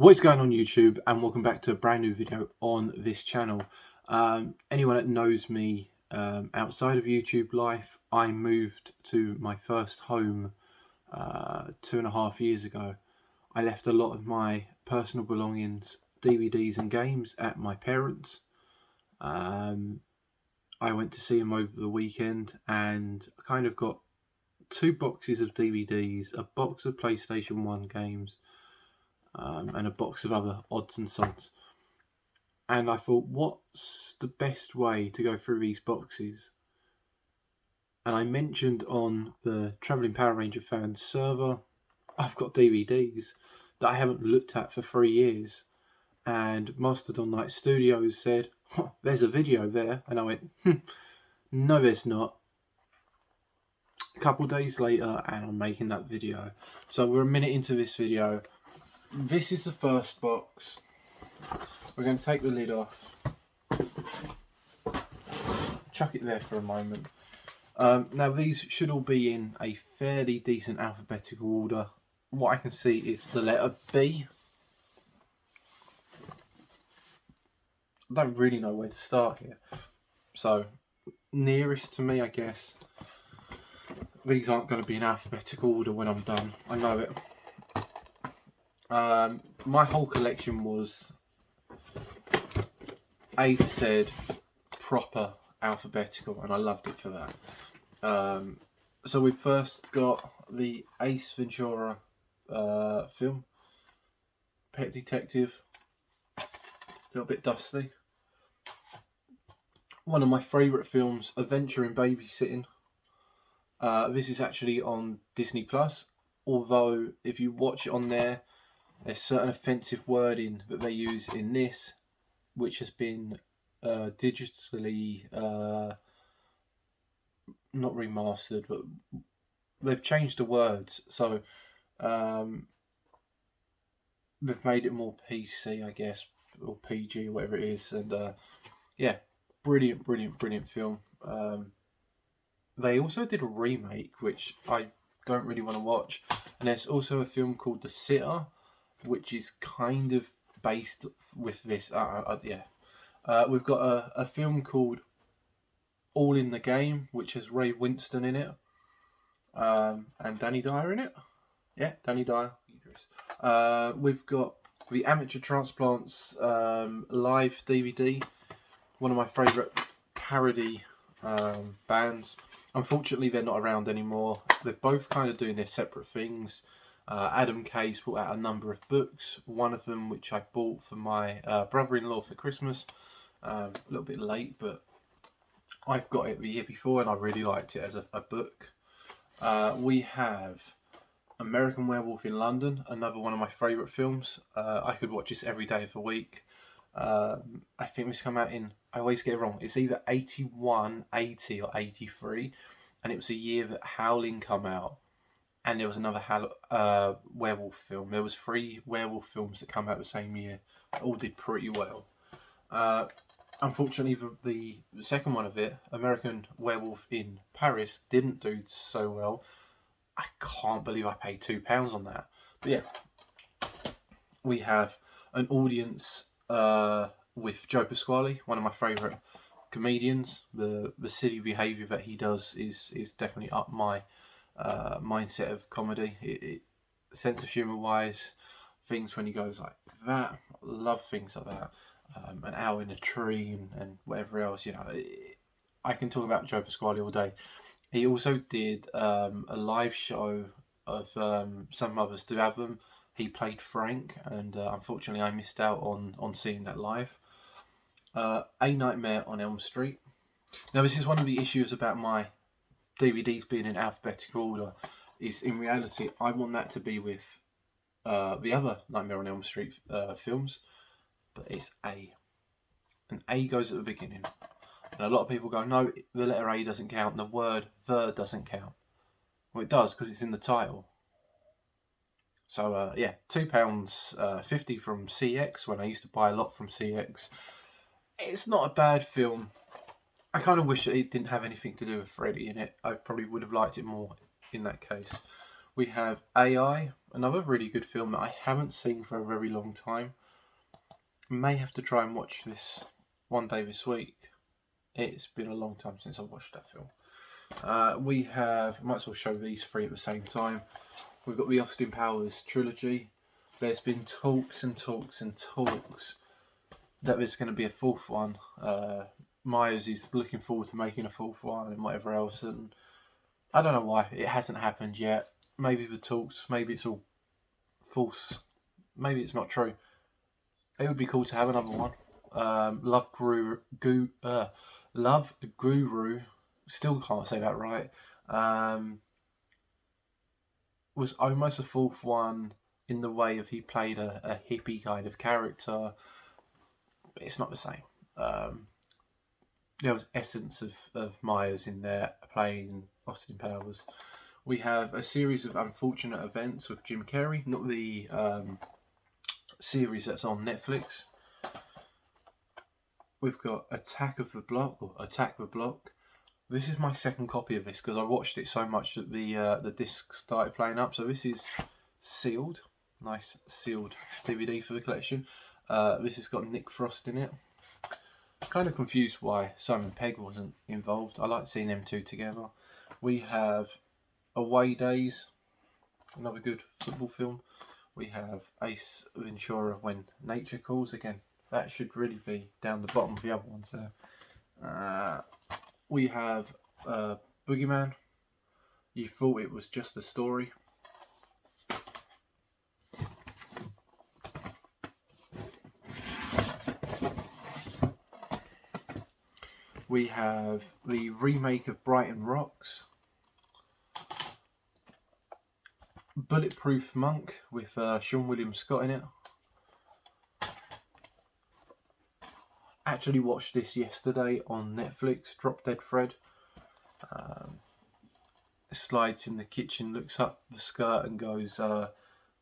What's going on YouTube, and welcome back to a brand new video on this channel. Anyone that knows me outside of YouTube life, I moved to my first home 2.5 years ago. I left a lot of my personal belongings, DVDs and games at my parents'. I went to see them over the weekend, and I kind of got 2 boxes of DVDs, a box of PlayStation 1 games, and a box of other odds and sods. And I thought, what's the best way to go through these boxes? And I mentioned on the Travelling Power Ranger fans server, I've got DVDs that I haven't looked at for 3 years. And Mastodon Knight Studios said, oh, there's a video there. And I went, no there's not. A couple days later, and I'm making that video. So we're a minute into this video. This is the first box. We're going to take the lid off, chuck it there for a moment. Now these should all be in a fairly decent alphabetical order. What I can see is the letter B. I don't really know where to start here. So nearest to me, I guess. These aren't going to be in alphabetical order when I'm done. I know it. My whole collection was A to Z, proper alphabetical, and I loved it for that. So we first got the Ace Ventura film, Pet Detective, a little bit dusty. One of my favourite films, Adventure in Babysitting. This is actually on Disney Plus, although if you watch it on there, there's certain offensive wording that they use in this, which has been digitally not remastered, but they've changed the words, so they've made it more PC, I guess, or PG, or whatever it is. And yeah, brilliant film. They also did a remake, which I don't really want to watch, and there's also a film called The Sitter, which is kind of based with this. We've got a film called All in the Game, which has Ray Winston in it, and Danny Dyer in it. Yeah, Danny Dyer. We've got the Amateur Transplants live DVD, one of my favourite parody bands. Unfortunately, they're not around anymore. They're both kind of doing their separate things. Adam Kay's put out a number of books, one of them which I bought for my brother-in-law for Christmas. A little bit late, but I've got it the year before and I really liked it as a book. We have American Werewolf in London, another one of my favourite films. I could watch this every day of the week. I think this came out in, I always get it wrong, it's either 81, 80 or 83, and it was a year that Howling come out. And there was another werewolf film. There was 3 werewolf films that come out the same year. They all did pretty well. Unfortunately, the second one of it, American Werewolf in Paris, didn't do so well. I can't believe I paid £2 on that. But yeah, we have an audience with Joe Pasquale, one of my favourite comedians. The silly behaviour that he does is definitely up my mindset of comedy. Sense of humour wise, things when he goes like that, I love things like that. An owl in a tree and whatever else, you know. I can talk about Joe Pasquale all day. He also did a live show of Some Mothers Do Have Them. He played Frank, and unfortunately I missed out on seeing that live. A Nightmare on Elm Street. Now this is one of the issues about my DVDs being in alphabetical order, is in reality I want that to be with the other Nightmare on Elm Street films, but it's A. And A goes at the beginning. And a lot of people go, no, the letter A doesn't count, the word the doesn't count. Well, it does, because it's in the title. So yeah, £2.50 from CX, when I used to buy a lot from CX. It's not a bad film. I kind of wish that it didn't have anything to do with Freddy in it. I probably would have liked it more in that case. We have AI, another really good film that I haven't seen for a very long time. May have to try and watch this one day this week. It's been a long time since I watched that film. We have, might as well show these three at the same time. We've got the Austin Powers trilogy. There's been talks and talks and talks that there's going to be a fourth one. Myers is looking forward to making a fourth one and whatever else, and I don't know why it hasn't happened yet. Maybe the talks, maybe it's all false, maybe it's not true. It would be cool to have another one. Love Guru, still can't say that right. Was almost a fourth one in the way of he played a hippie kind of character, but it's not the same. There was essence of Myers in there playing Austin Powers. We have a series of unfortunate events with Jim Carrey, not the series that's on Netflix. We've got Attack the Block. This is my second copy of this because I watched it so much that the disc started playing up. So this is sealed, nice sealed DVD for the collection. This has got Nick Frost in it. Kind of confused why Simon Pegg wasn't involved. I like seeing them two together. We have Away Days, another good football film. We have Ace Ventura, When Nature Calls. Again, that should really be down the bottom of the other ones there. We have Boogeyman. You Thought It Was Just a Story. We have the remake of Brighton Rocks. Bulletproof Monk with Sean William Scott in it. Actually watched this yesterday on Netflix, Drop Dead Fred. Slides in the kitchen, looks up the skirt and goes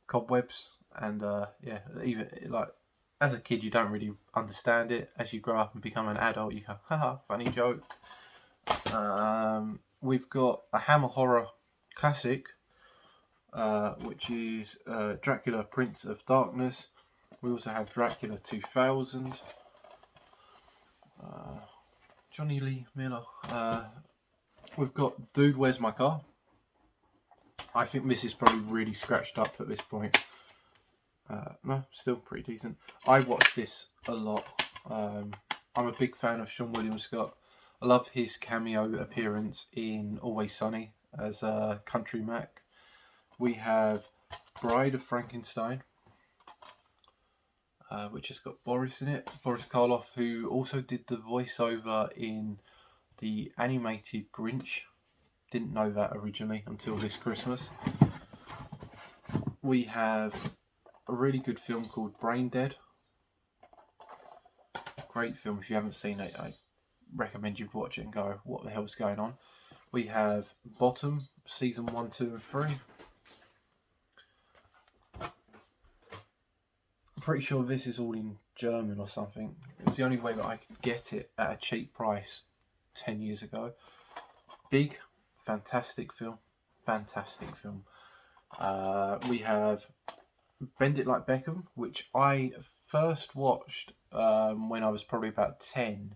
cobwebs. And yeah, even like as a kid you don't really understand it. As you grow up and become an adult you go, haha, funny joke. We've got a Hammer horror classic, which is Dracula Prince of Darkness. We also have Dracula 2000. Johnny Lee Miller. We've got Dude, Where's My Car? I think this is probably really scratched up at this point. No, still pretty decent. I watch this a lot. I'm a big fan of Sean William Scott. I love his cameo appearance in Always Sunny as Country Mac. We have Bride of Frankenstein, which has got Boris in it. Boris Karloff, who also did the voiceover in the animated Grinch. Didn't know that originally until this Christmas. We have a really good film called Brain Dead. Great film. If you haven't seen it, I recommend you watch it and go, what the hell's going on? We have Bottom, season 1, 2 and 3. I'm pretty sure this is all in German or something. It was the only way that I could get it at a cheap price 10 years ago. Big, fantastic film. We have Bend It Like Beckham, which I first watched when I was probably about 10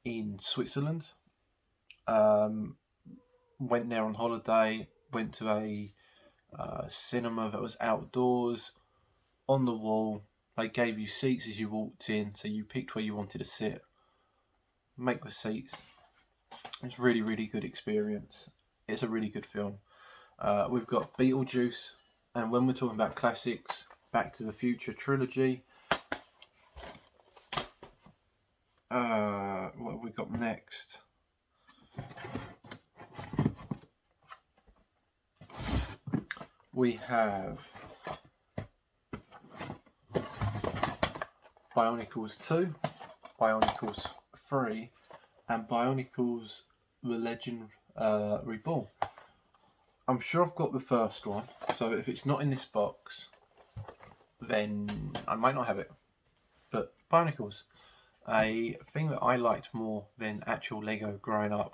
in Switzerland. Went there on holiday, went to a cinema that was outdoors. On the wall, they gave you seats as you walked in, so you picked where you wanted to sit. Make the seats. It's really, really good experience. It's a really good film. We've got Beetlejuice, and when we're talking about classics, Back to the Future trilogy. What have we got next? We have Bionicles 2, Bionicles 3, and Bionicles The Legend Reborn. I'm sure I've got the first one, so if it's not in this box, then I might not have it. But Bionicles, a thing that I liked more than actual Lego growing up.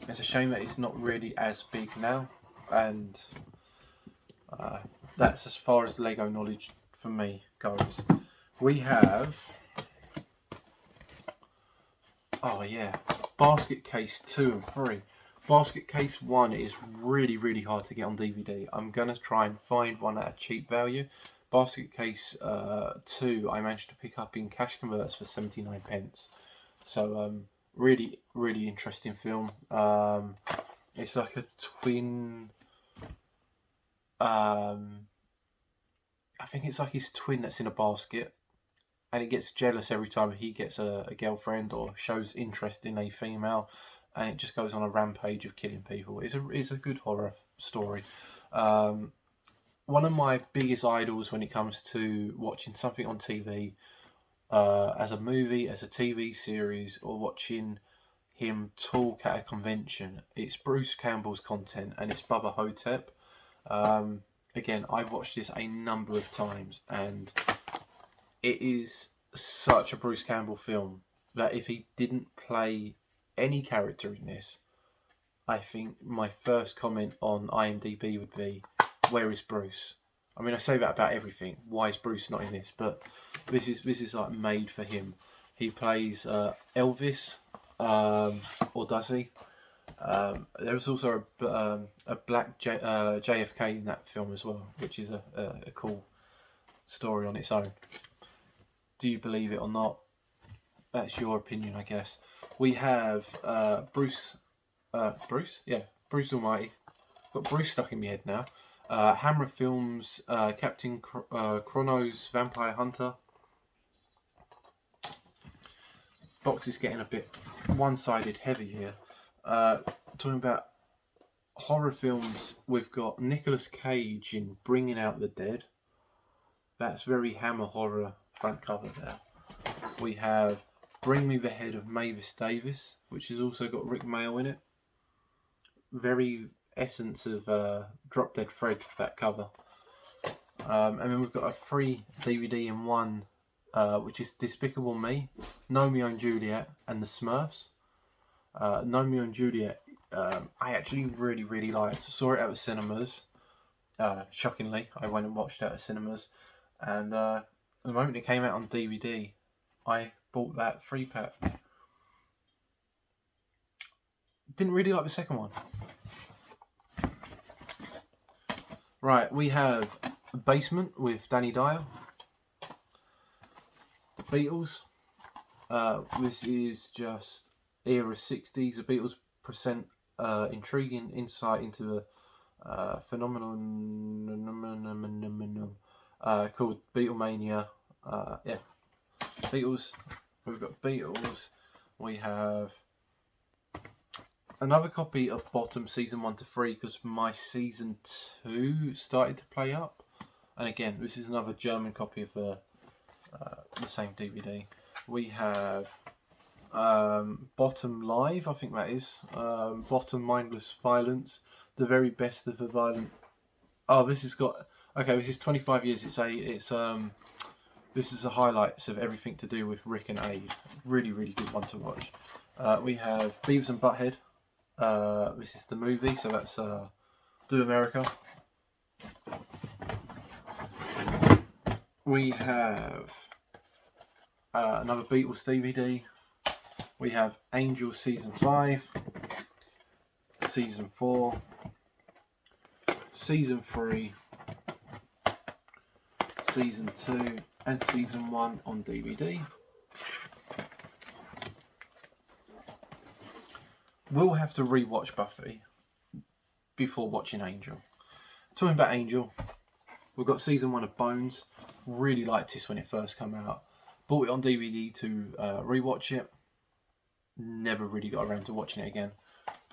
It's a shame that it's not really as big now, and That's as far as Lego knowledge for me goes. We have, oh yeah, Basket Case 2 and 3. Basket Case 1 is really, really hard to get on DVD. I'm going to try and find one at a cheap value. Basket Case 2 I managed to pick up in cash converters for 79 pence. So really, really interesting film. It's like a twin, I think it's like his twin that's in a basket, and he gets jealous every time he gets a girlfriend or shows interest in a female, and it just goes on a rampage of killing people. It's a good horror story. One of my biggest idols when it comes to watching something on TV, as a movie, as a TV series, or watching him talk at a convention, it's Bruce Campbell's content, and it's Bubba Hotep. Again, I've watched this a number of times, and it is such a Bruce Campbell film that if he didn't play any character in this, I think my first comment on IMDb would be, where is Bruce? I mean, I say that about everything. Why is Bruce not in this? But this is like made for him. He plays Elvis, or does he? There was also a black JFK in that film as well, which is a cool story on its own. Do you believe it or not? That's your opinion, I guess. We have Bruce Almighty. Got Bruce stuck in my head now. Hammer Films, Captain Chrono's Vampire Hunter. Box is getting a bit one-sided heavy here. Talking about horror films, we've got Nicolas Cage in Bringing Out the Dead. That's very Hammer horror front cover there. We have Bring Me the Head of Mavis Davis, which has also got Rick Mayall in it. Very essence of Drop Dead Fred, that cover. And then we've got a free DVD in one, which is Despicable Me, Romeo and Juliet, and The Smurfs. Romeo and Juliet, I actually really, really liked. Saw it at the cinemas. Shockingly, I went and watched it at the cinemas. And the moment it came out on DVD, I bought that 3-pack. Didn't really like the second one. Right, we have Basement with Danny Dyer. The Beatles. This is just era 60s. The Beatles present intriguing insight into a phenomenon called Beatlemania. Yeah, Beatles. We've got Beatles. We have another copy of Bottom season 1 to 3 because my season 2 started to play up. And again, this is another German copy of the same DVD. We have Bottom Live, I think that is. Bottom Mindless Violence, the very best of the violent. Oh, this has got. Okay, this is 25 years. This is the highlights of everything to do with Rick and Aid. Really, really good one to watch. We have Beavis and Butthead. This is the movie, so that's Do America. We have another Beatles DVD. We have Angel Season 5, Season 4, Season 3, Season 2, and Season 1 on DVD. We'll have to rewatch Buffy before watching Angel. Talking about Angel, we've got Season 1 of Bones. Really liked this when it first came out. Bought it on DVD to rewatch it. Never really got around to watching it again.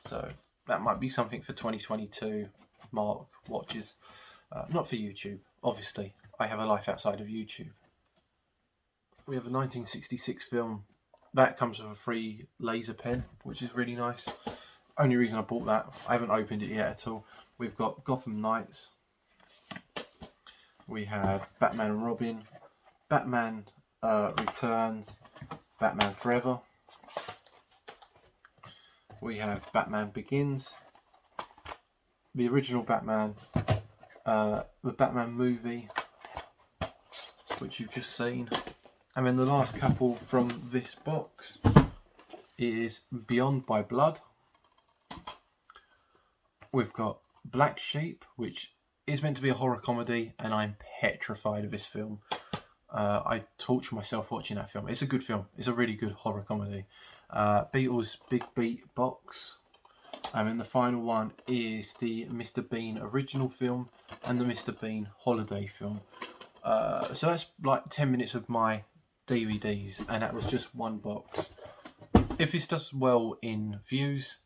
So that might be something for 2022. Mark watches. Not for YouTube, obviously. I have a life outside of YouTube. We have a 1966 film. That comes with a free laser pen, which is really nice. Only reason I bought that. I haven't opened it yet at all. We've got Gotham Knights. We have Batman and Robin. Batman Returns. Batman Forever. We have Batman Begins. The original Batman. the Batman movie, which you've just seen. And then the last couple from this box is Beyond by Blood. We've got Black Sheep, which is meant to be a horror comedy, and I'm petrified of this film. I torture myself watching that film. It's a good film. It's a really good horror comedy. Beatles Big Beat box. And then the final one is the Mr. Bean original film and the Mr. Bean holiday film. So that's like 10 minutes of my DVDs, and that was just one box. If this does well in views,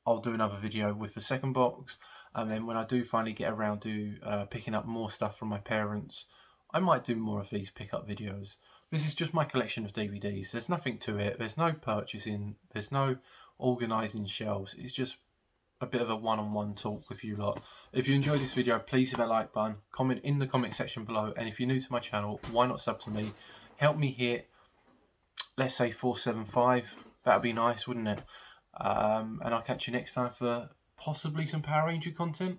I'll do another video with the second box, and then when I do finally get around to picking up more stuff from my parents, I might do more of these pick-up videos. This is just my collection of DVDs. There's nothing to it. There's no purchasing. There's no organising shelves. It's just a bit of a one-on-one talk with you lot. If you enjoyed this video, please hit that like button, comment in the comment section below, and if you're new to my channel, why not sub to me? Help me hit, let's say 475. That'd be nice, wouldn't it? And I'll catch you next time for possibly some Power Ranger content.